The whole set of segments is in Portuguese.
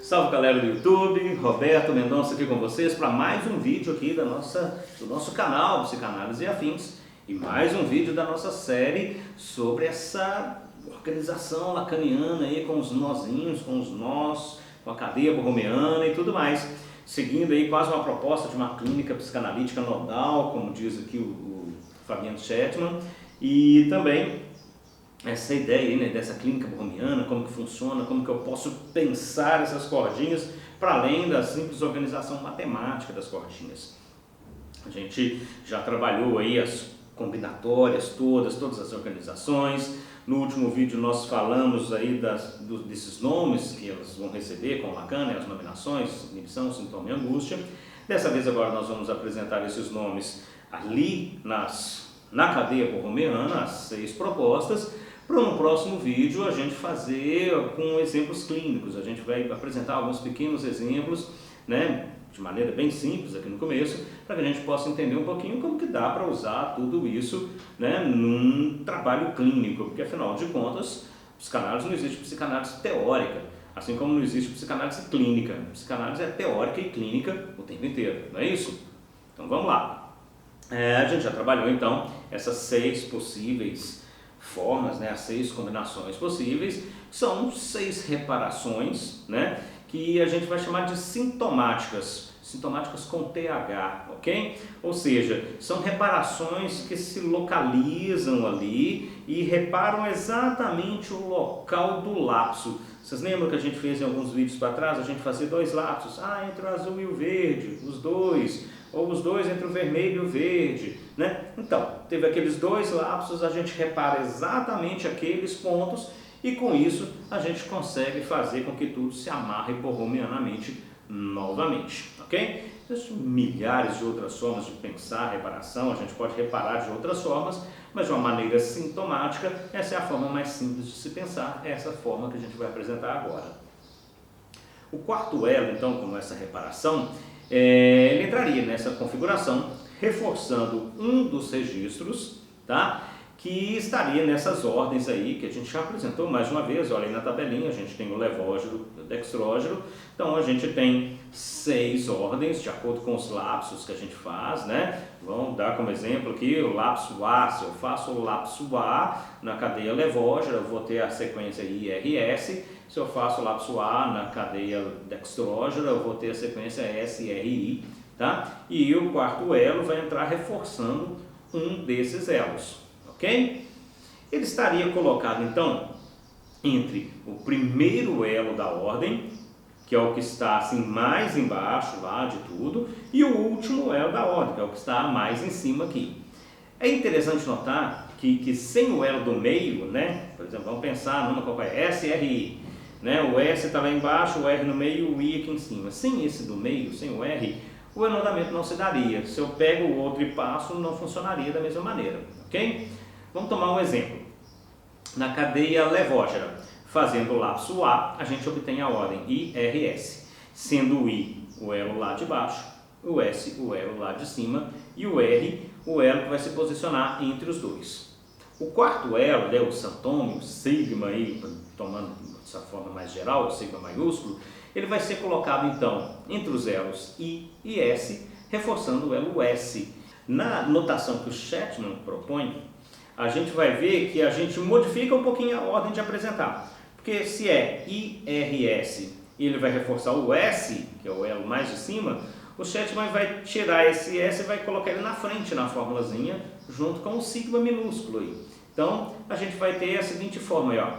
Salve galera do YouTube, Roberto Mendonça aqui com vocês para mais um vídeo aqui do nosso canal Psicanálise e Afins e mais um vídeo da nossa série sobre essa organização lacaniana aí com os nozinhos, com os nós, com a cadeia borromeana e tudo mais, seguindo aí quase uma proposta de uma clínica psicanalítica nodal, como diz aqui o Fabiano Chetman, e também essa ideia aí, né, dessa clínica borromeana, como que funciona, como que eu posso pensar essas cordinhas para além da simples organização matemática das cordinhas. A gente já trabalhou aí as combinatórias todas as organizações. No último vídeo nós falamos aí desses nomes que elas vão receber com Lacan, né, as nominações, inibição, sintoma e angústia. Dessa vez agora nós vamos apresentar esses nomes ali na cadeia borromeana, as 6 propostas, para no próximo vídeo a gente fazer com exemplos clínicos. A gente vai apresentar alguns pequenos exemplos, né, de maneira bem simples aqui no começo, para que a gente possa entender um pouquinho como que dá para usar tudo isso, né, num trabalho clínico, porque afinal de contas, psicanálise não existe psicanálise teórica, assim como não existe psicanálise clínica. Psicanálise é teórica e clínica o tempo inteiro, não é isso? Então vamos lá. A gente já trabalhou então essas 6 possíveis formas, né, as 6 combinações possíveis, são 6 reparações, né, que a gente vai chamar de sintomáticas com TH, ok? Ou seja, são reparações que se localizam ali e reparam exatamente o local do lapso. Vocês lembram que a gente fez em alguns vídeos para trás, a gente fazia 2 lapsos, entre o azul e o verde, os 2, ou os 2 entre o vermelho e o verde, né? Então, teve aqueles 2 lapsos, a gente repara exatamente aqueles pontos e com isso a gente consegue fazer com que tudo se amarre borromeanamente novamente, ok? Existem milhares de outras formas de pensar a reparação, a gente pode reparar de outras formas, mas de uma maneira sintomática, essa é a forma mais simples de se pensar, é essa forma que a gente vai apresentar agora. O quarto elo, então, como essa reparação, ele entraria nessa configuração reforçando um dos registros, tá? Que estaria nessas ordens aí que a gente já apresentou mais uma vez. Olha aí na tabelinha, a gente tem o levógero e o dextrógero, então a gente tem 6 ordens de acordo com os lapsos que a gente faz, né? Vamos dar como exemplo aqui o lapso A. Se eu faço o lapso A na cadeia levógera, eu vou ter a sequência IRS. Se eu faço o lapso A na cadeia dextrógera, eu vou ter a sequência SRI, tá? E o quarto elo vai entrar reforçando um desses elos, ok? Ele estaria colocado, então, entre o primeiro elo da ordem, que é o que está assim mais embaixo lá de tudo, e o último elo da ordem, que é o que está mais em cima aqui. É interessante notar que sem o elo do meio, né? Por exemplo, vamos pensar numa qual é SRI, né? O S está lá embaixo, o R no meio e o I aqui em cima. Sem esse do meio, sem o R, o enodamento não se daria. Se eu pego o outro e passo, não funcionaria da mesma maneira, ok? Vamos tomar um exemplo. Na cadeia levógera, fazendo o lapso A, a gente obtém a ordem IRS, sendo o I o elo lá de baixo, o S o elo lá de cima e o R o elo que vai se posicionar entre os dois. O quarto elo, né, o santônio, o sigma, aí, tomando dessa forma mais geral, o sigma maiúsculo, ele vai ser colocado então entre os elos I e S, reforçando o elo S. Na notação que o Chetman propõe, a gente vai ver que a gente modifica um pouquinho a ordem de apresentar. Porque se é IRS e ele vai reforçar o S, que é o elo mais de cima, o Chetman vai tirar esse S e vai colocar ele na frente na formulazinha, junto com o sigma minúsculo aí. Então, a gente vai ter a seguinte forma aí, ó,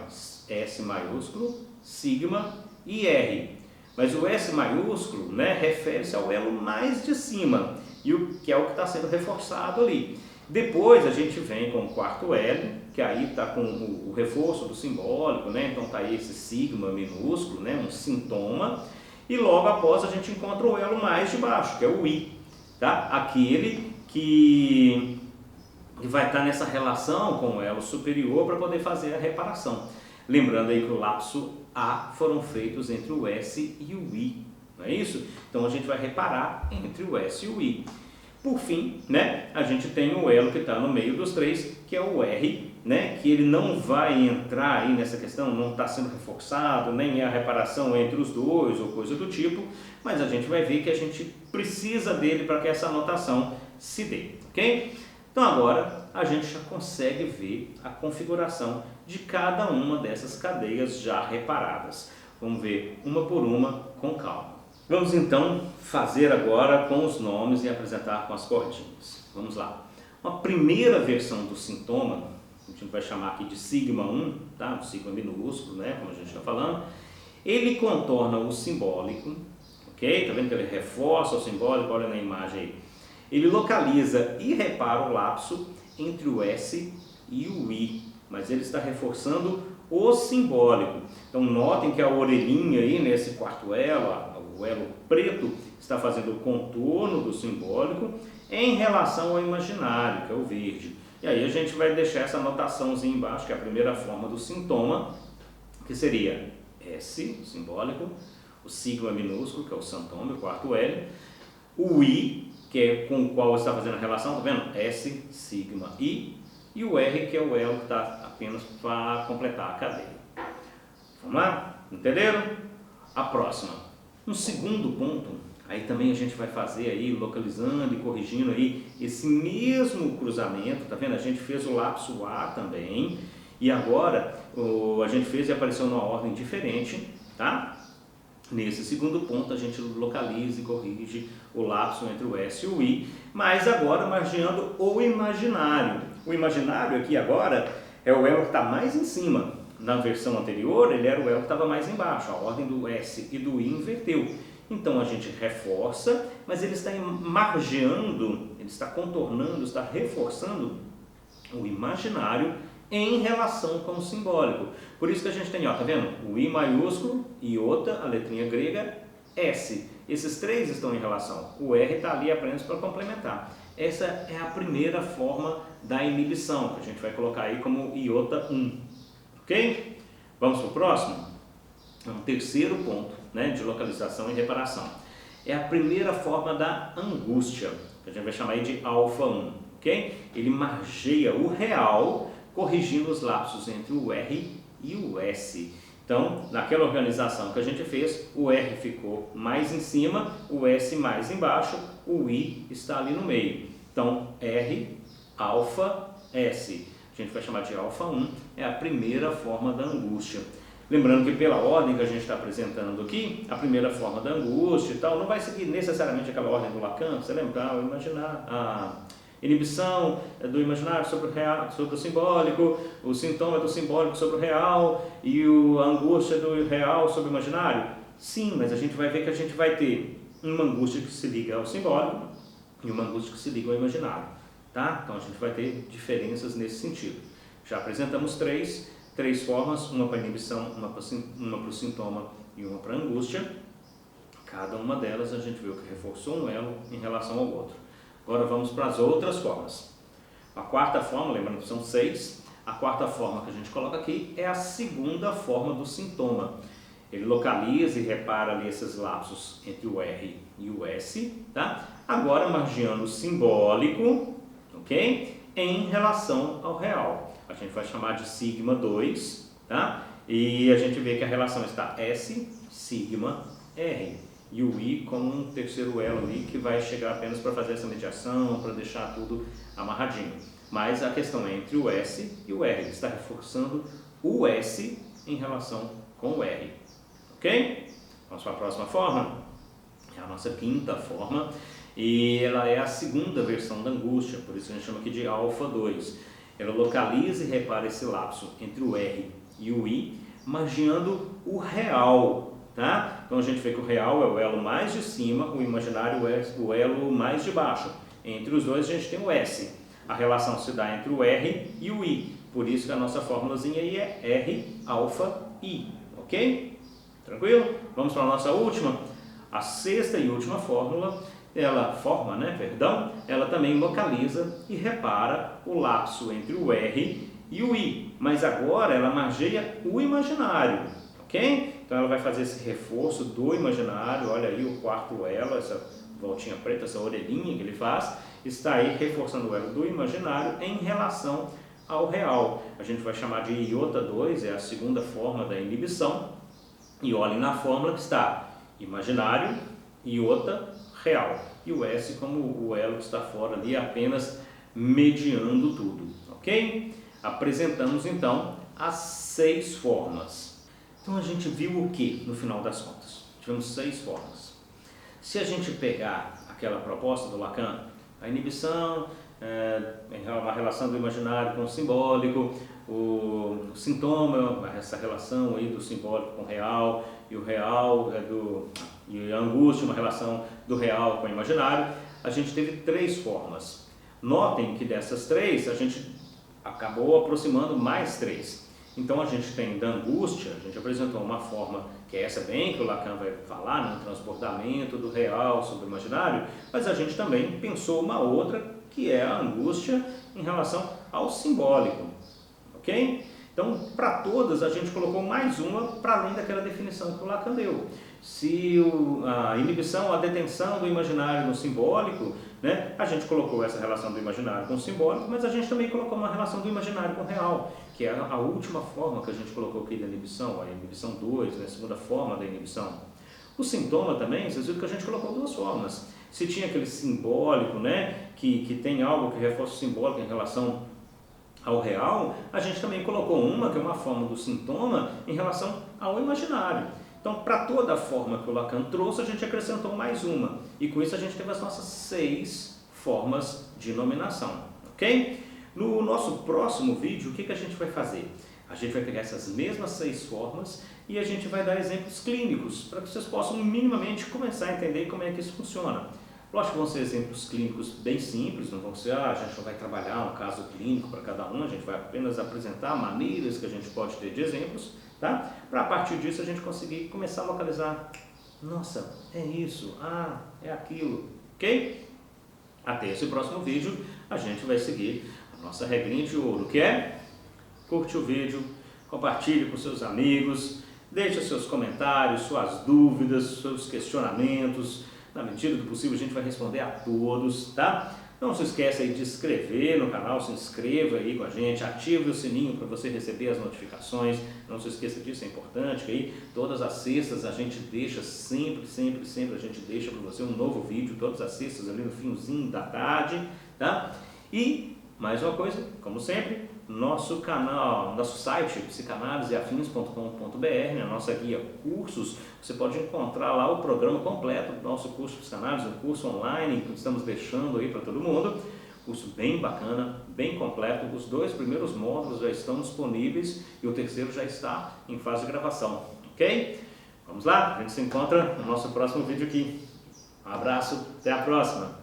S maiúsculo, sigma e R. Mas o S maiúsculo, né, refere-se ao elo mais de cima, e que é o que está sendo reforçado ali. Depois a gente vem com o quarto elo, que aí está com o reforço do simbólico, né? Então está aí esse sigma minúsculo, né? Um sintoma, e logo após a gente encontra o elo mais de baixo, que é o I, tá? Aquele que vai estar nessa relação com o elo superior para poder fazer a reparação. Lembrando aí que o lapso A foram feitos entre o S e o I, não é isso? Então a gente vai reparar entre o S e o I. Por fim, né, a gente tem o elo que está no meio dos 3, que é o R, né, que ele não vai entrar aí nessa questão, não está sendo reforçado, nem é a reparação entre os dois ou coisa do tipo, mas a gente vai ver que a gente precisa dele para que essa anotação se dê, ok? Então agora a gente já consegue ver a configuração de cada uma dessas cadeias já reparadas. Vamos ver uma por uma com calma. Vamos então fazer agora com os nomes e apresentar com as cordinhas. Vamos lá. Uma primeira versão do sintoma, a gente vai chamar aqui de sigma 1, tá? Um sigma minúsculo, né? Como a gente está falando. Ele contorna o simbólico, ok? Tá vendo que ele reforça o simbólico? Olha na imagem aí. Ele localiza e repara o lapso entre o S e o I, mas ele está reforçando o simbólico. Então notem que a orelhinha aí nesse quarto elo, o elo preto, está fazendo o contorno do simbólico em relação ao imaginário, que é o verde. E aí a gente vai deixar essa anotaçãozinha embaixo, que é a primeira forma do sintoma, que seria S, o simbólico, o sigma minúsculo, que é o santoma, o quarto L, o I, que é com o qual está fazendo a relação, tá vendo? S, sigma, I, e o R, que é o elo que está apenas para completar a cadeia. Vamos lá? Entenderam? A próxima. Um segundo ponto, aí também a gente vai fazer aí, localizando e corrigindo aí esse mesmo cruzamento, tá vendo? A gente fez o lapso A também, e agora a gente fez e apareceu numa ordem diferente, tá? Nesse segundo ponto a gente localiza e corrige o lapso entre o S e o I, mas agora margeando o imaginário. O imaginário aqui agora é o elo que está mais em cima. Na versão anterior ele era o elo que estava mais embaixo, a ordem do S e do I inverteu. Então a gente reforça, mas ele está margeando, ele está contornando, está reforçando o imaginário em relação com o simbólico. Por isso que a gente tem, ó, tá vendo? O I maiúsculo, iota, a letrinha grega, S. Esses três estão em relação. O R está ali apenas para complementar. Essa é a primeira forma da inibição, que a gente vai colocar aí como iota 1. Ok? Vamos para o próximo? É um terceiro ponto, né, de localização e reparação. É a primeira forma da angústia, que a gente vai chamar aí de alfa 1. Ok? Ele margeia o real, corrigindo os lapsos entre o R e o S. Então, naquela organização que a gente fez, o R ficou mais em cima, o S mais embaixo, o I está ali no meio. Então, R, alfa, S. A gente vai chamar de alfa 1, é a primeira forma da angústia. Lembrando que pela ordem que a gente está apresentando aqui, a primeira forma da angústia e tal, não vai seguir necessariamente aquela ordem do Lacan, você lembra? O imaginar, a inibição do imaginário sobre o real, sobre o simbólico, o sintoma do simbólico sobre o real e a angústia do real sobre o imaginário. Sim, mas a gente vai ver que a gente vai ter uma angústia que se liga ao simbólico e uma angústia que se liga ao imaginário, tá? Então a gente vai ter diferenças nesse sentido. Já apresentamos três formas, uma para inibição, uma para o sintoma e uma para a angústia. Cada uma delas a gente viu que reforçou um elo em relação ao outro. Agora vamos para as outras formas. A quarta forma, lembrando que são 6, a quarta forma que a gente coloca aqui é a segunda forma do sintoma. Ele localiza e repara ali esses lapsos entre o R e o S, tá? Agora margeando o simbólico, ok? Em relação ao real. A gente vai chamar de sigma 2, tá? E a gente vê que a relação está S, sigma, R. E o I como um terceiro elo ali que vai chegar apenas para fazer essa mediação, para deixar tudo amarradinho. Mas a questão é entre o S e o R. Ele está reforçando o S em relação com o R. Ok? Vamos para a próxima forma? É a nossa quinta forma. E ela é a segunda versão da angústia, por isso a gente chama aqui de alfa 2. Ela localiza e repara esse lapso entre o R e o I, margeando o real. Tá? Então a gente vê que o real é o elo mais de cima, o imaginário é o elo mais de baixo. Entre os dois a gente tem o S. A relação se dá entre o R e o I. Por isso que a nossa fórmulazinha aí é R, alfa, I. Ok? Tranquilo? Vamos para a nossa última. A sexta e última fórmula, ela também localiza e repara o lapso entre o R e o I. Mas agora ela margeia o imaginário. Ok? Então ela vai fazer esse reforço do imaginário, olha aí o quarto elo, essa voltinha preta, essa orelhinha que ele faz, está aí reforçando o elo do imaginário em relação ao real. A gente vai chamar de iota 2, é a segunda forma da inibição. E olhem na fórmula que está imaginário, iota, real. E o S como o elo que está fora ali, apenas mediando tudo, ok? Apresentamos então as 6 formas. Então a gente viu o que no final das contas? Tivemos 6 formas. Se a gente pegar aquela proposta do Lacan, a inibição, a relação do imaginário com o simbólico, o sintoma, essa relação aí do simbólico com o real, e o real e a angústia, uma relação do real com o imaginário, a gente teve 3 formas. Notem que dessas 3 a gente acabou aproximando mais 3. Então a gente tem da angústia, a gente apresentou uma forma que é essa bem que o Lacan vai falar, no transbordamento do real sobre o imaginário, mas a gente também pensou uma outra que é a angústia em relação ao simbólico, ok? Então, para todas, a gente colocou mais uma para além daquela definição que o Lacan deu. Se a inibição, a detenção do imaginário no simbólico, né, a gente colocou essa relação do imaginário com o simbólico, mas a gente também colocou uma relação do imaginário com o real, que é a última forma que a gente colocou aqui da inibição, a inibição 2, né, a segunda forma da inibição. O sintoma também, vocês viram que a gente colocou 2 formas. Se tinha aquele simbólico, né, que tem algo que reforça o simbólico em relação ao real, a gente também colocou uma, que é uma forma do sintoma, em relação ao imaginário. Então, para toda a forma que o Lacan trouxe, a gente acrescentou mais uma. E com isso a gente teve as nossas 6 formas de nominação, ok? No nosso próximo vídeo, o que a gente vai fazer? A gente vai pegar essas mesmas 6 formas e a gente vai dar exemplos clínicos, para que vocês possam minimamente começar a entender como é que isso funciona. Lógico que vão ser exemplos clínicos bem simples, não vão ser, a gente não vai trabalhar um caso clínico para cada um, a gente vai apenas apresentar maneiras que a gente pode ter de exemplos, tá? Para a partir disso a gente conseguir começar a localizar, nossa, é isso, é aquilo, ok? Até esse próximo vídeo a gente vai seguir a nossa regrinha de ouro, que é: curte o vídeo, compartilhe com seus amigos, deixe seus comentários, suas dúvidas, seus questionamentos. Na medida do possível a gente vai responder a todos, tá? Não se esqueça aí de se inscrever no canal, se inscreva aí com a gente, ative o sininho para você receber as notificações, não se esqueça disso, é importante, que aí todas as sextas a gente deixa sempre a gente deixa para você um novo vídeo, todas as sextas ali no finzinho da tarde, tá? E mais uma coisa, como sempre, nosso canal, nosso site psicanaliseafins.com.br, na nossa guia cursos, você pode encontrar lá o programa completo do nosso curso de psicanálise, um curso online que estamos deixando aí para todo mundo, curso bem bacana, bem completo. Os 2 primeiros módulos já estão disponíveis e o terceiro já está em fase de gravação, ok? Vamos lá, a gente se encontra no nosso próximo vídeo aqui. Um abraço, até a próxima!